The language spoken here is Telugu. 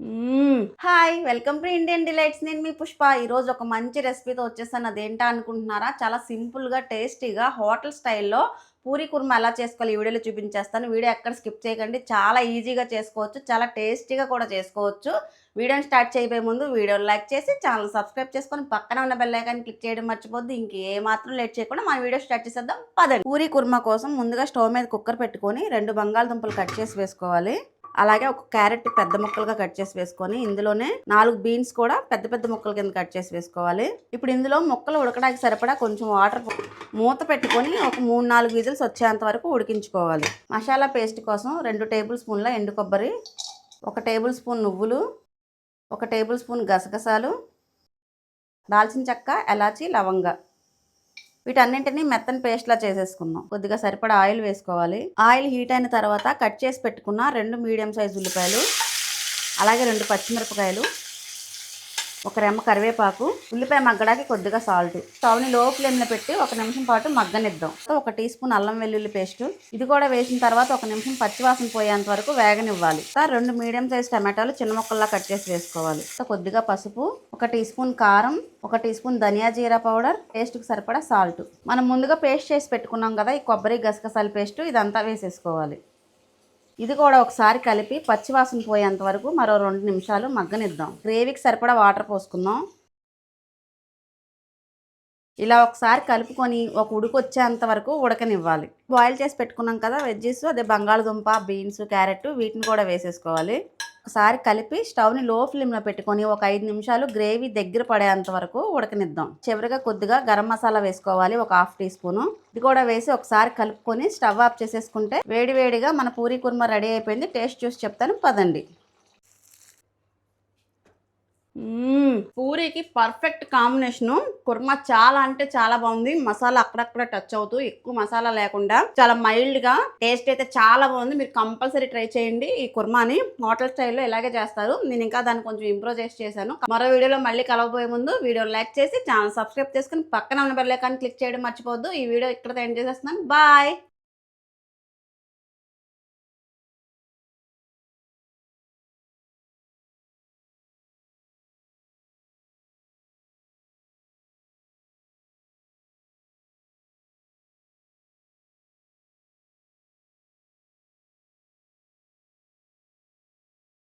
Hi welcome to Indian delights. నేను మీ పుష్ప. ఈరోజు ఒక మంచి రెసిపీతో వచ్చేసాను. అదేంటా అనుకుంటున్నారా? చాలా సింపుల్గా టేస్టీగా హోటల్ స్టైల్లో పూరి కుర్మా ఎలా చేసుకోవాలి ఈ వీడియోలో చూపించేస్తాను. వీడియో ఎక్కడ స్కిప్ చేయకండి. చాలా ఈజీగా చేసుకోవచ్చు, చాలా టేస్టీగా కూడా చేసుకోవచ్చు. వీడియోని స్టార్ట్ చేయబోయే ముందు వీడియోని లైక్ చేసి ఛానల్ సబ్స్క్రైబ్ చేసుకొని పక్కన ఉన్న బెల్ ఐకాన్ క్లిక్ చేయడం మర్చిపోద్దు. ఇంకేమాత్రం లేట్ చేయకుండా మన వీడియో స్టార్ట్ చేసేద్దాం పదండి. పూరి కుర్మా కోసం ముందుగా స్టవ్ మీద కుక్కర్ పెట్టుకొని 2 బంగాళదుంపలు కట్ చేసి వేసుకోవాలి. అలాగే ఒక క్యారెట్ పెద్ద ముక్కలుగా కట్ చేసి వేసుకొని ఇందులోనే 4 బీన్స్ కూడా పెద్ద పెద్ద ముక్కల కింద కట్ చేసి వేసుకోవాలి. ఇప్పుడు ఇందులో ముక్కలు ఉడకడానికి సరిపడా కొంచెం వాటర్ మూత పెట్టుకొని ఒక 3-4 విజిల్స్ వచ్చేంత వరకు ఉడికించుకోవాలి. మసాలా పేస్ట్ కోసం 2 టేబుల్ స్పూన్ల ఎండు కొబ్బరి, 1 టేబుల్ స్పూన్ నువ్వులు, 1 టేబుల్ స్పూన్ గసగసాలు, దాల్చిన చెక్క, ఎలాచి, లవంగ, వీటన్నింటినీ మెత్తని పేస్ట్లా చేసేసుకుందాం. కొద్దిగా సరిపడా ఆయిల్ వేసుకోవాలి. ఆయిల్ హీట్ అయిన తర్వాత కట్ చేసి పెట్టుకున్న 2 మీడియం సైజు ఉల్లిపాయలు, అలాగే 2 పచ్చిమిరపకాయలు, 1 రెమ్మ కరివేపాకు, ఉల్లిపాయ మగ్గడానికి కొద్దిగా సాల్ట్. స్టవ్ని లో ఫ్లేమ్లో పెట్టి 1 నిమిషం పాటు మగ్గనిద్దాం. 1 టీ స్పూన్ అల్లం వెల్లుల్లి పేస్ట్, ఇది కూడా వేసిన తర్వాత 1 నిమిషం పచ్చివాసన పోయేంత వరకు వేగనివ్వాలి. 2 మీడియం సైజ్ టమాటాలు చిన్న ముక్కల్లా కట్ చేసి వేసుకోవాలి. కొద్దిగా పసుపు, 1 టీ స్పూన్ కారం, 1 టీ స్పూన్ ధనియా జీరా పౌడర్, టేస్ట్కి సరిపడా సాల్ట్. మనం ముందుగా పేస్ట్ చేసి పెట్టుకున్నాం కదా ఈ కొబ్బరి గసగసాల పేస్ట్, ఇదంతా వేసేసుకోవాలి. ఇది కూడా ఒకసారి కలిపి పచ్చివాసన పోయేంత వరకు మరో 2 నిమిషాలు మగ్గనిద్దాం. గ్రేవీకి సరిపడా వాటర్ పోసుకుందాం. ఇలా ఒకసారి కలుపుకొని ఒక ఉడుకు వచ్చేంత వరకు ఉడకనివ్వాలి. బాయిల్ చేసి పెట్టుకున్నాం కదా వెజ్జీస్, అదే బంగాళదుంప, బీన్స్, క్యారెట్, వీటిని కూడా వేసేసుకోవాలి. ఒకసారి కలిపి స్టవ్ని లో ఫ్లేమ్లో పెట్టుకొని ఒక 5 నిమిషాలు గ్రేవీ దగ్గర పడేంత వరకు ఉడకనిద్దాం. చివరిగా కొద్దిగా గరం మసాలా వేసుకోవాలి, ఒక 1/2 టీ స్పూను. ఇది కూడా వేసి ఒకసారి కలుపుకొని స్టవ్ ఆఫ్ చేసేసుకుంటే వేడివేడిగా మన పూరీ కుర్మా రెడీ అయిపోయింది. టేస్ట్ చూసి చెప్తాను పదండి. పూరీకి పర్ఫెక్ట్ కాంబినేషను. కుర్మా చాలా అంటే చాలా బాగుంది. మసాలా అక్కడక్కడ టచ్ అవుతూ, ఎక్కువ మసాలా లేకుండా చాలా మైల్డ్గా, టేస్ట్ అయితే చాలా బాగుంది. మీరు కంపల్సరీ ట్రై చేయండి. ఈ కుర్మాని హోటల్ స్టైల్లో ఇలాగే చేస్తారు. నేను ఇంకా దాన్ని కొంచెం ఇంప్రూవ్ చేశాను. మరో వీడియోలో మళ్ళీ కలవబోయే ముందు వీడియో లైక్ చేసి ఛానల్ సబ్స్క్రైబ్ చేసుకుని పక్కన ఉన్న బెల్ ఐకాన్ క్లిక్ చేయడం మర్చిపోవద్దు. ఈ వీడియో ఇక్కడ ఎండ్ చేసేస్తున్నాను. బాయ్.